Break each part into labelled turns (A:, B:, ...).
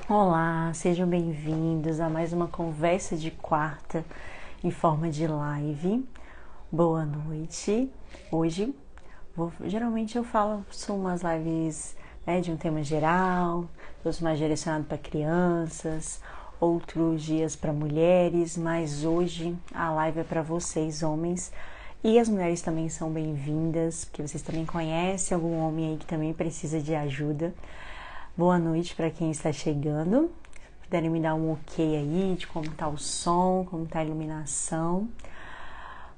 A: Olá, sejam bem-vindos a mais uma conversa de quarta em forma de live. Boa noite. Hoje, geralmente eu faço umas lives, de um tema geral, outros mais direcionados para crianças, outros dias para mulheres, mas hoje a live é para vocês, homens. E as mulheres também são bem-vindas, porque vocês também conhecem algum homem aí que também precisa de ajuda. Boa noite para quem está chegando. Puderem me dar um ok aí de como está o som, como está a iluminação.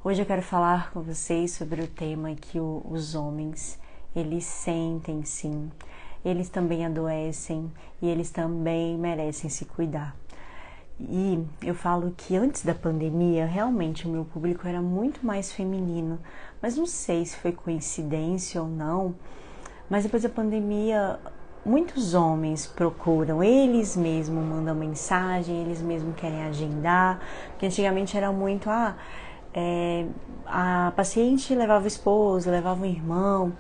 A: Hoje eu quero falar com vocês sobre o tema que os homens, eles sentem sim. Eles também adoecem e eles também merecem se cuidar. E eu falo que antes da pandemia, realmente o meu público era muito mais feminino. Mas não sei se foi coincidência ou não. Mas depois da pandemia, muitos homens procuram, eles mesmos mandam mensagem, eles mesmos querem agendar, porque antigamente era muito, a paciente levava o esposo, levava o irmão,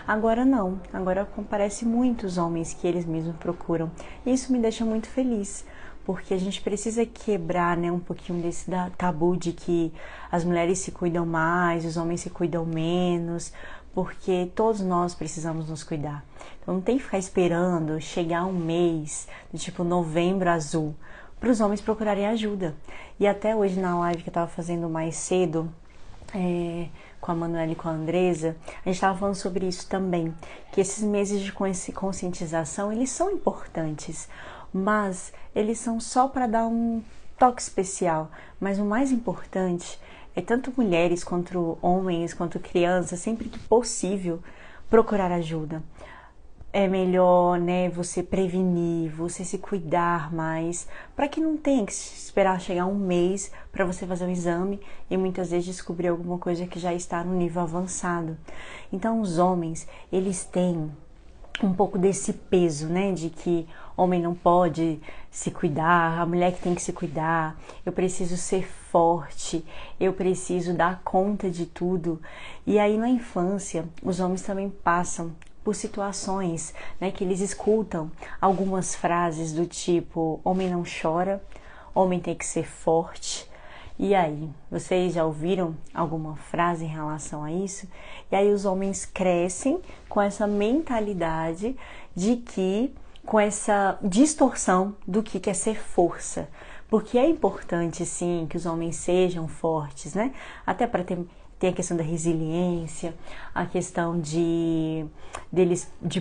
A: agora não, agora comparece muitos homens que eles mesmos procuram, e isso me deixa muito feliz, porque a gente precisa quebrar, um pouquinho desse tabu de que as mulheres se cuidam mais, os homens se cuidam menos, porque todos nós precisamos nos cuidar. Então não tem que ficar esperando chegar um mês, do tipo novembro azul, para os homens procurarem ajuda. E até hoje na live que eu estava fazendo mais cedo, com a Manuela e com a Andresa, a gente estava falando sobre isso também, que esses meses de conscientização, eles são importantes, mas eles são só para dar um toque especial, mas o mais importante é tanto mulheres quanto homens, quanto crianças, sempre que possível, procurar ajuda. É melhor, você prevenir, você se cuidar mais, para que não tenha que esperar chegar um mês para você fazer um exame e muitas vezes descobrir alguma coisa que já está no nível avançado. Então os homens, eles têm um pouco desse peso, de que homem não pode se cuidar, a mulher que tem que se cuidar, eu preciso ser forte, eu preciso dar conta de tudo. E aí na infância, os homens também passam por situações, que eles escutam algumas frases do tipo, homem não chora, homem tem que ser forte. E aí, vocês já ouviram alguma frase em relação a isso? E aí os homens crescem com essa mentalidade de que, com essa distorção do que é ser força. Porque é importante, sim, que os homens sejam fortes, Até para ter a questão da resiliência, a questão de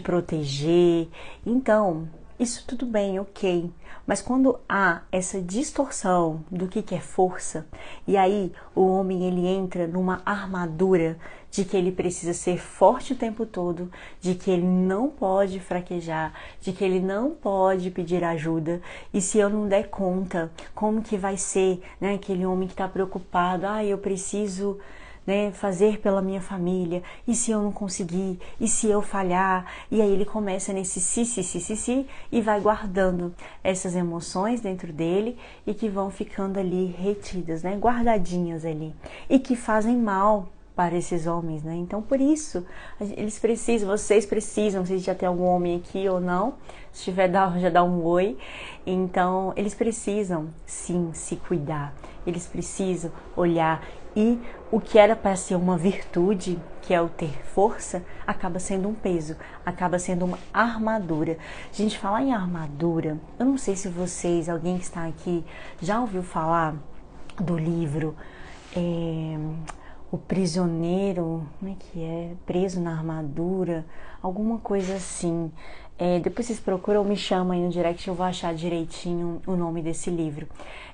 A: proteger. Então, isso tudo bem, ok. Mas quando há essa distorção do que é força, e aí o homem ele entra numa armadura de que ele precisa ser forte o tempo todo, de que ele não pode fraquejar, de que ele não pode pedir ajuda, e se eu não der conta, como que vai ser, aquele homem que está preocupado, eu preciso fazer pela minha família, e se eu não conseguir, e se eu falhar, e aí ele começa nesse si, e vai guardando essas emoções dentro dele, e que vão ficando ali retidas, guardadinhas ali, e que fazem mal para esses homens, Então, por isso, eles precisam, vocês precisam, não sei se já tem algum homem aqui ou não, se tiver, já dá um oi. Então, eles precisam, sim, se cuidar, eles precisam olhar, e o que era para ser uma virtude, que é o ter força, acaba sendo um peso, acaba sendo uma armadura. Gente, falar em armadura, eu não sei se vocês, alguém que está aqui, já ouviu falar do livro O Prisioneiro, como é que é? Preso na Armadura, alguma coisa assim. Depois vocês procuram ou me chamam aí no direct, eu vou achar direitinho o nome desse livro.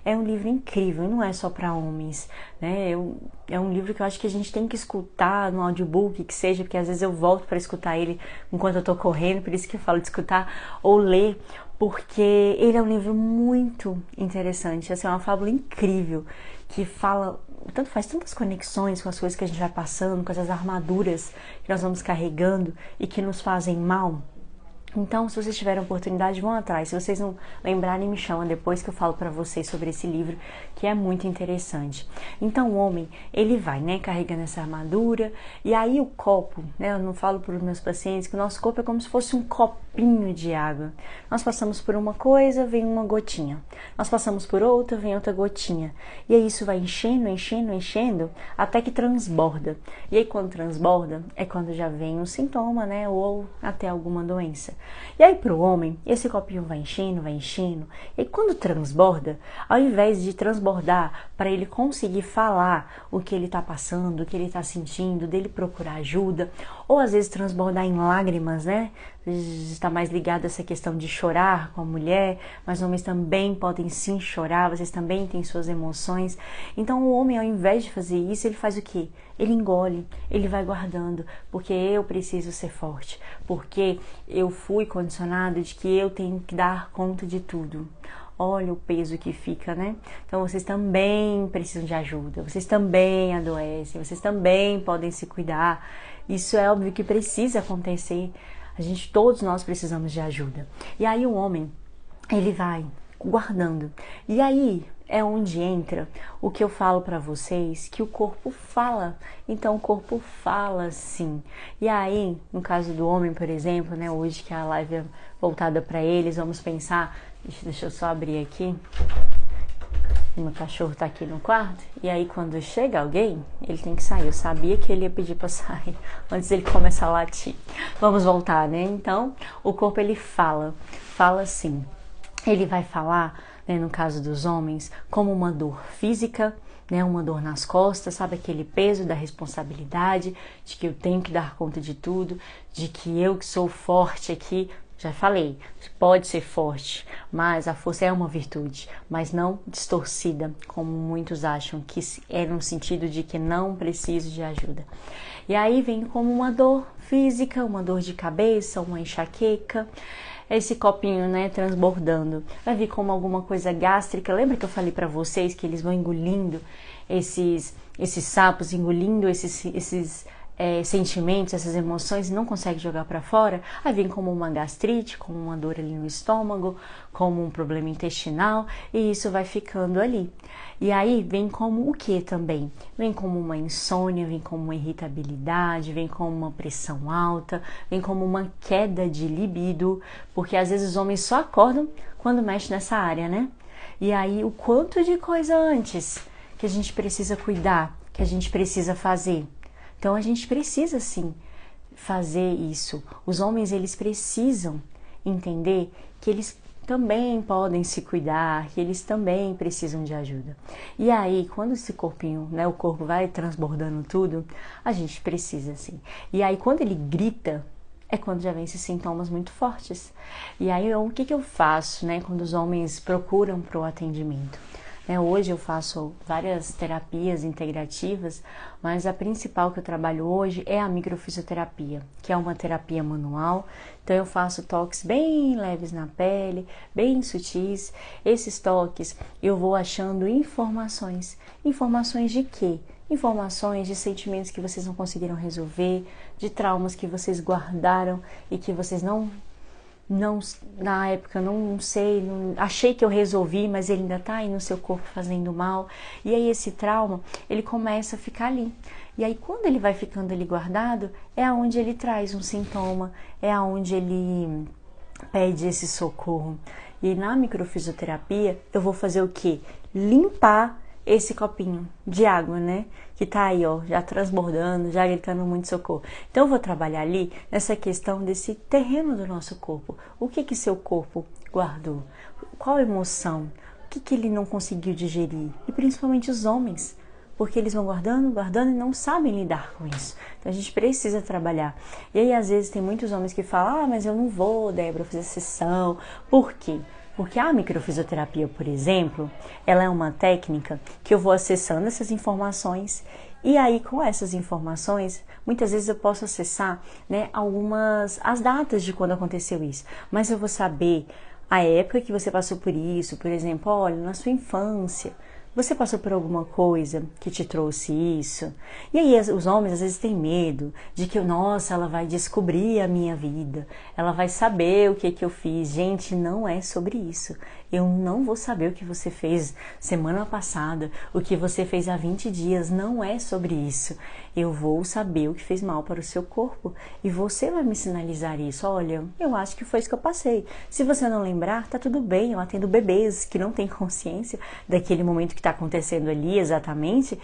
A: É um livro incrível, não é só para homens, É um livro que eu acho que a gente tem que escutar no audiobook, que seja, porque às vezes eu volto para escutar ele enquanto eu tô correndo, por isso que eu falo de escutar ou ler, porque ele é um livro muito interessante, é uma fábula incrível, que faz tantas conexões com as coisas que a gente vai passando, com essas armaduras que nós vamos carregando e que nos fazem mal. Então, se vocês tiverem oportunidade, vão atrás. Se vocês não lembrarem, me chamam depois que eu falo para vocês sobre esse livro, que é muito interessante. Então, o homem, ele vai, né, carregando essa armadura, e aí o copo, né, eu não falo para os meus pacientes que o nosso corpo é como se fosse um copinho de água. Nós passamos por uma coisa, vem uma gotinha. Nós passamos por outra, vem outra gotinha. E aí isso vai enchendo, enchendo, enchendo, até que transborda. E aí quando transborda, é quando já vem um sintoma, né, ou até alguma doença. E aí para o homem, esse copinho vai enchendo, vai enchendo. E quando transborda, ao invés de transbordar para ele conseguir falar o que ele está passando, o que ele está sentindo, dele procurar ajuda, ou às vezes transbordar em lágrimas, né? Está mais ligado a essa questão de chorar com a mulher, mas homens também podem sim chorar, vocês também têm suas emoções. Então o homem, ao invés de fazer isso, ele faz o quê? Ele engole, ele vai guardando, porque eu preciso ser forte, porque eu fui condicionado de que eu tenho que dar conta de tudo. Olha o peso que fica, né? Então vocês também precisam de ajuda, vocês também adoecem, vocês também podem se cuidar. Isso é óbvio que precisa acontecer. Todos nós precisamos de ajuda. E aí o homem, ele vai guardando. E aí é onde entra o que eu falo para vocês, que o corpo fala. Então o corpo fala sim. E aí, no caso do homem, por exemplo, né, hoje que a live é voltada para eles, vamos pensar, deixa eu só abrir aqui. Meu cachorro tá aqui no quarto, e aí quando chega alguém, ele tem que sair. Eu sabia que ele ia pedir pra sair antes dele começar a latir. Vamos voltar, né? Então, o corpo ele fala assim. Ele vai falar, né, no caso dos homens, como uma dor física, né, uma dor nas costas, sabe aquele peso da responsabilidade, de que eu tenho que dar conta de tudo, de que eu que sou forte aqui. Já falei, pode ser forte, mas a força é uma virtude, mas não distorcida, como muitos acham, que é no sentido de que não preciso de ajuda. E aí vem como uma dor física, uma dor de cabeça, uma enxaqueca, esse copinho, né, transbordando. Vai vir como alguma coisa gástrica. Lembra que eu falei para vocês que eles vão engolindo esses sapos, engolindo esses sentimentos, essas emoções, e não consegue jogar para fora? Aí vem como uma gastrite, como uma dor ali no estômago, como um problema intestinal, e isso vai ficando ali. E aí vem como o que também? Vem como uma insônia, vem como uma irritabilidade, vem como uma pressão alta, vem como uma queda de libido, porque às vezes os homens só acordam quando mexe nessa área, né? E aí o quanto de coisa antes que a gente precisa cuidar, que a gente precisa fazer. Então a gente precisa sim fazer isso. Os homens, eles precisam entender que eles também podem se cuidar, que eles também precisam de ajuda. E aí, quando esse corpinho, né, o corpo vai transbordando tudo, a gente precisa sim. E aí, quando ele grita, é quando já vem esses sintomas muito fortes. E aí, o que eu faço, né, quando os homens procuram para o atendimento? Hoje eu faço várias terapias integrativas, mas a principal que eu trabalho hoje é a microfisioterapia, que é uma terapia manual. Então eu faço toques bem leves na pele, bem sutis. Esses toques eu vou achando informações. Informações de quê? Informações de sentimentos que vocês não conseguiram resolver, de traumas que vocês guardaram e que vocês não na época, não sei, achei que eu resolvi, mas ele ainda tá aí no seu corpo fazendo mal. E aí esse trauma, ele começa a ficar ali. E aí quando ele vai ficando ali guardado, é aonde ele traz um sintoma, é aonde ele pede esse socorro. E na microfisioterapia, eu vou fazer o quê? Limpar esse copinho de água, né? Que tá aí, ó, já transbordando, já gritando muito socorro. Então eu vou trabalhar ali nessa questão desse terreno do nosso corpo. O que seu corpo guardou? Qual emoção? O que ele não conseguiu digerir? E principalmente os homens, porque eles vão guardando e não sabem lidar com isso. Então a gente precisa trabalhar. E aí às vezes tem muitos homens que falam: mas eu não vou, Débora, fazer sessão. Por quê? Porque a microfisioterapia, por exemplo, ela é uma técnica que eu vou acessando essas informações, e aí com essas informações, muitas vezes eu posso acessar, né, as datas de quando aconteceu isso, mas eu vou saber a época que você passou por isso. Por exemplo, olha, na sua infância, Você passou por alguma coisa que te trouxe isso? E aí os homens às vezes têm medo de que, nossa, ela vai descobrir a minha vida, ela vai saber o que eu fiz. Gente, não é sobre isso. Eu não vou saber o que você fez semana passada, o que você fez há 20 dias, não é sobre isso. Eu vou saber o que fez mal para o seu corpo e você vai me sinalizar isso. Olha, eu acho que foi isso que eu passei. Se você não lembrar, tá tudo bem. Eu atendo bebês que não têm consciência daquele momento que está acontecendo ali exatamente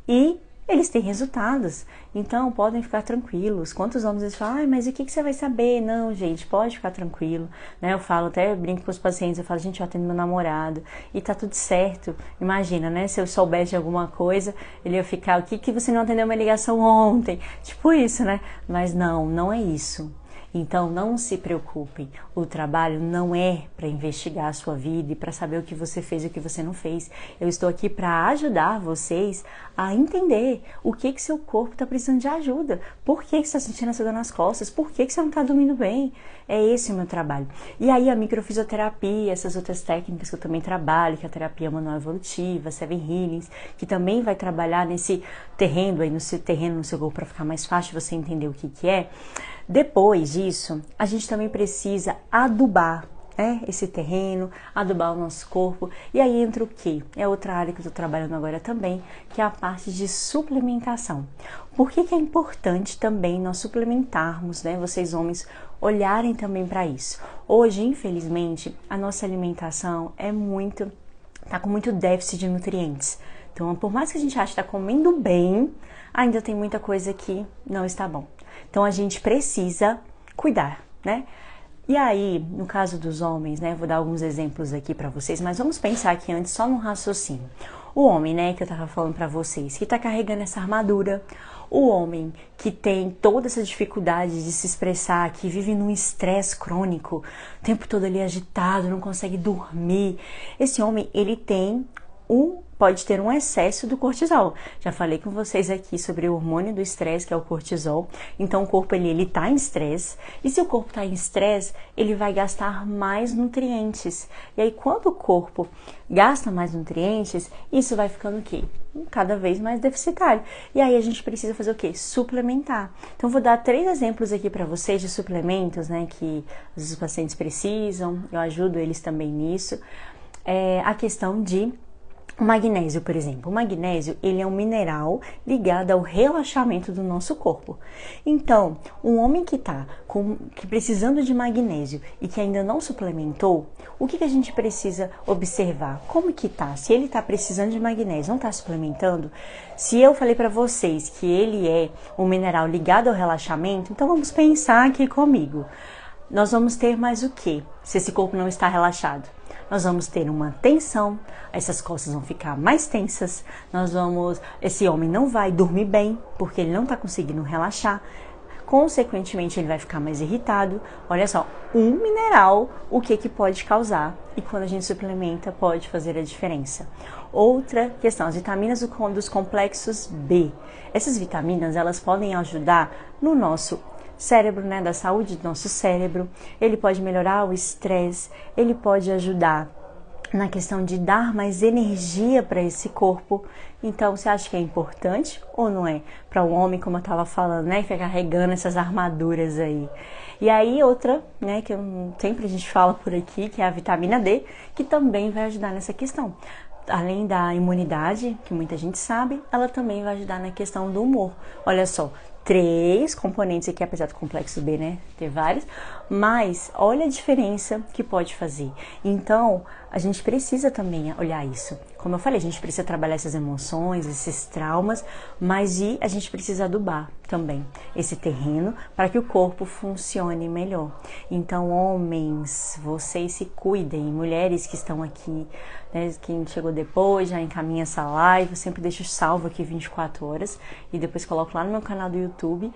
A: e eles têm resultados. Então podem ficar tranquilos. Quantos homens eles falam, mas o que você vai saber? Não, gente, pode ficar tranquilo, né? Eu falo, até brinco com os pacientes, eu falo, gente, eu atendo meu namorado e tá tudo certo. Imagina, né? Se eu soubesse de alguma coisa, ele ia ficar, o que você não atendeu uma ligação ontem? Tipo isso, né? Mas não é isso. Então não se preocupem, o trabalho não é para investigar a sua vida e para saber o que você fez e o que você não fez. Eu estou aqui para ajudar vocês a entender o que seu corpo está precisando de ajuda. Por que você está sentindo essa dor nas costas? Por que você não está dormindo bem? É esse o meu trabalho. E aí a microfisioterapia, essas outras técnicas que eu também trabalho, que é a terapia manual evolutiva, Seven Healings, que também vai trabalhar nesse terreno aí, no seu terreno, no seu corpo, para ficar mais fácil você entender o que é. Depois disso, a gente também precisa adubar, né, esse terreno, adubar o nosso corpo. E aí entra o quê? É outra área que eu estou trabalhando agora também, que é a parte de suplementação. Por que é importante também nós suplementarmos, né, vocês homens olharem também para isso? Hoje, infelizmente, a nossa alimentação tá com muito déficit de nutrientes. Então, por mais que a gente ache que está comendo bem, ainda tem muita coisa que não está bom. Então a gente precisa cuidar, né? E aí, no caso dos homens, né, vou dar alguns exemplos aqui para vocês, mas vamos pensar aqui antes só no raciocínio. O homem, né, que eu tava falando para vocês, que tá carregando essa armadura, o homem que tem toda essa dificuldade de se expressar, que vive num estresse crônico, o tempo todo ali agitado, não consegue dormir. Esse homem, ele pode ter um excesso do cortisol. Já falei com vocês aqui sobre o hormônio do estresse, que é o cortisol. Então o corpo ele tá em estresse, e se o corpo tá em estresse, ele vai gastar mais nutrientes. E aí quando o corpo gasta mais nutrientes, isso vai ficando o quê? Cada vez mais deficitário. E aí a gente precisa fazer o quê? Suplementar. Então vou dar 3 exemplos aqui para vocês de suplementos, né, que os pacientes precisam. Eu ajudo eles também nisso. A questão de o magnésio, por exemplo. O magnésio, ele é um mineral ligado ao relaxamento do nosso corpo. Então, um homem que está precisando de magnésio e que ainda não suplementou, o que a gente precisa observar? Como que tá? Se ele está precisando de magnésio, não está suplementando? Se eu falei para vocês que ele é um mineral ligado ao relaxamento, então vamos pensar aqui comigo. Nós vamos ter mais o quê? Se esse corpo não está relaxado? Nós vamos ter uma tensão, essas costas vão ficar mais tensas, esse homem não vai dormir bem, porque ele não está conseguindo relaxar, consequentemente ele vai ficar mais irritado. Olha só, um mineral, o que pode causar, e quando a gente suplementa pode fazer a diferença. Outra questão, as vitaminas dos complexos B. Essas vitaminas, elas podem ajudar no nosso cérebro, né, da saúde do nosso cérebro. Ele pode melhorar o estresse, ele pode ajudar na questão de dar mais energia para esse corpo. Então, você acha que é importante ou não é? Para um homem, como eu estava falando, né, que fica carregando essas armaduras aí. E aí outra, né, que sempre a gente fala por aqui, que é a vitamina D, que também vai ajudar nessa questão. Além da imunidade, que muita gente sabe, ela também vai ajudar na questão do humor. Olha só, 3 componentes aqui, apesar do complexo B, né, ter vários, mas olha a diferença que pode fazer. Então, a gente precisa também olhar isso. Como eu falei, a gente precisa trabalhar essas emoções, esses traumas, mas a gente precisa adubar também esse terreno para que o corpo funcione melhor. Então, homens, vocês se cuidem, mulheres que estão aqui, né, quem chegou depois, já encaminha essa live, eu sempre deixo salvo aqui 24 horas e depois coloco lá no meu canal do YouTube.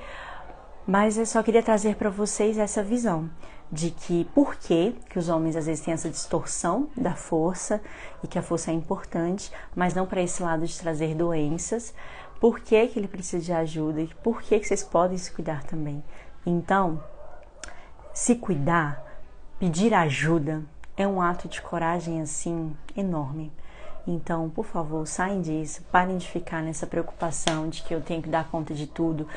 A: Mas eu só queria trazer para vocês essa visão de que por que os homens às vezes têm essa distorção da força e que a força é importante, mas não para esse lado de trazer doenças. Por que ele precisa de ajuda e por que vocês podem se cuidar também. Então, se cuidar, pedir ajuda, é um ato de coragem assim enorme. Então, por favor, saem disso, parem de ficar nessa preocupação de que eu tenho que dar conta de tudo.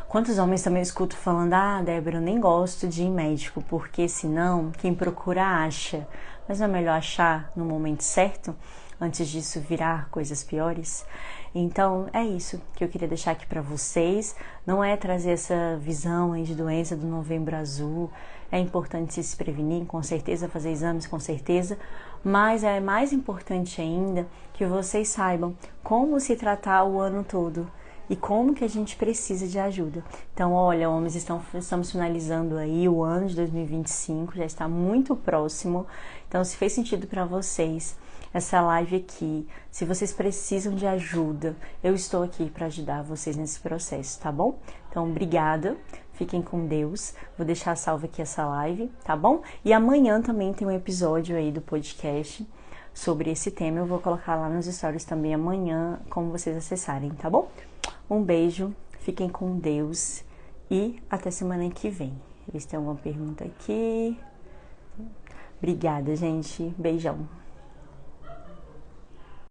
A: Quantos homens também eu escuto falando, Débora, eu nem gosto de ir em médico, porque senão quem procura acha. Mas não é melhor achar no momento certo, antes disso virar coisas piores? Então, é isso que eu queria deixar aqui para vocês. Não é trazer essa visão aí de doença do Novembro Azul. É importante se prevenir, com certeza, fazer exames, com certeza. Mas é mais importante ainda que vocês saibam como se tratar o ano todo e como que a gente precisa de ajuda. Então, olha, homens, estamos finalizando aí o ano de 2025, já está muito próximo. Então, se fez sentido para vocês essa live aqui, se vocês precisam de ajuda, eu estou aqui para ajudar vocês nesse processo, tá bom? Então, obrigada, fiquem com Deus, vou deixar salva aqui essa live, tá bom? E amanhã também tem um episódio aí do podcast sobre esse tema, eu vou colocar lá nos stories também amanhã, como vocês acessarem, tá bom? Um beijo, fiquem com Deus e até semana que vem. Ver se tem alguma pergunta aqui. Obrigada, gente. Beijão.